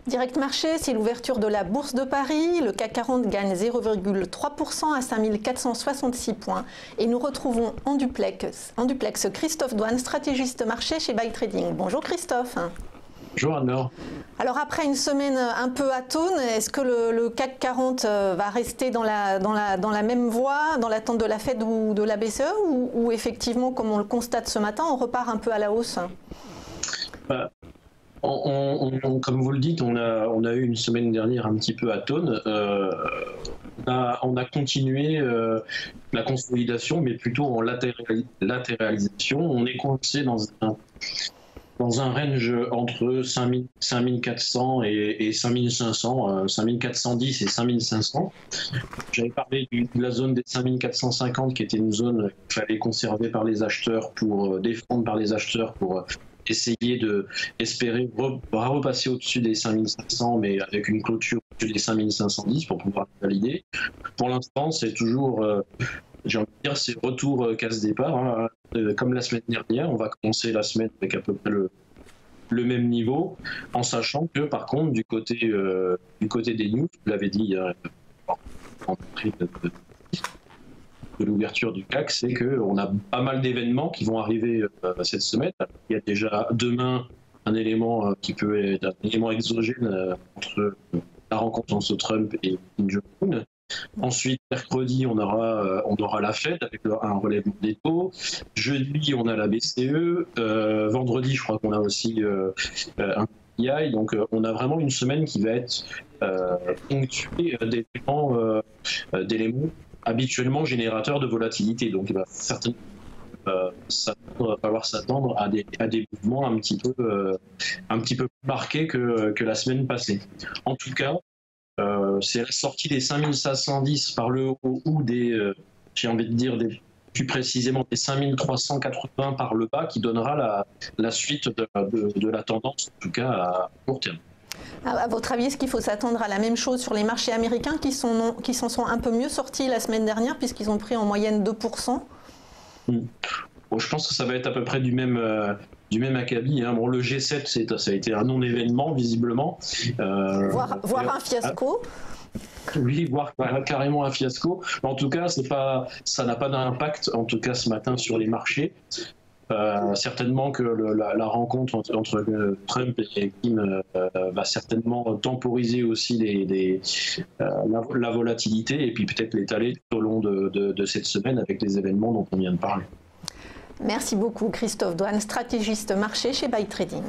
Direct Marché, c'est l'ouverture de la Bourse de Paris. Le CAC 40 gagne 0,3% à 5466 points. Et nous retrouvons en duplex Christophe Douane, stratégiste marché chez Buy Trading. Bonjour Christophe. Bonjour Anne-Laure. Alors après une semaine un peu atone, est-ce que le CAC 40 va rester dans la même voie, dans l'attente de la Fed ou de la BCE, ou effectivement, comme on le constate ce matin, on repart un peu à la hausse? Comme vous le dites, on a eu une semaine dernière un petit peu atone. On a continué la consolidation, mais plutôt en latéralisation. On est coincé dans un range entre 5400 et 5500, 5410 et 5500. J'avais parlé de la zone des 5450 qui était une zone qu'il fallait conserver par les acheteurs pour défendre par les acheteurs pour essayer d'espérer repasser au-dessus des 5500, mais avec une clôture au-dessus des 5510 pour pouvoir valider. Pour l'instant, c'est toujours, j'ai envie de dire, c'est retour casse-départ. Hein. Comme la semaine dernière, on va commencer la semaine avec à peu près le même niveau, en sachant que par contre, du côté des news, vous l'avez dit en prix de l'ouverture du CAC, c'est qu'on a pas mal d'événements qui vont arriver cette semaine. Il y a déjà demain un élément qui peut être un élément exogène entre la rencontre entre Trump et Kim Jong-un. Ensuite, mercredi, on aura la Fed avec un relèvement des taux. Jeudi, on a la BCE. Vendredi, je crois qu'on a aussi un PPI. Donc, on a vraiment une semaine qui va être ponctuée d'éléments habituellement générateurs de volatilité. Donc, il va certainement falloir s'attendre à des mouvements un petit peu plus marqués que la semaine passée. En tout cas, c'est la sortie des 5510 par le haut ou j'ai envie de dire plus précisément des 5380 par le bas qui donnera la suite de la tendance, en tout cas à court terme. À votre avis, est-ce qu'il faut s'attendre à la même chose sur les marchés américains qui s'en sont un peu mieux sortis la semaine dernière puisqu'ils ont pris en moyenne 2%? Bon, je pense que ça va être à peu près du même acabit. Hein. Bon, le G7, ça a été un non-événement, visiblement. Voire un fiasco. Oui, voire carrément un fiasco. En tout cas, ça n'a pas d'impact, en tout cas ce matin, sur les marchés. Certainement que la rencontre entre Trump et Kim va certainement temporiser aussi la volatilité et puis peut-être l'étaler tout au long de cette semaine avec les événements dont on vient de parler. Merci beaucoup Christophe Douane, stratégiste marché chez Buy Trading.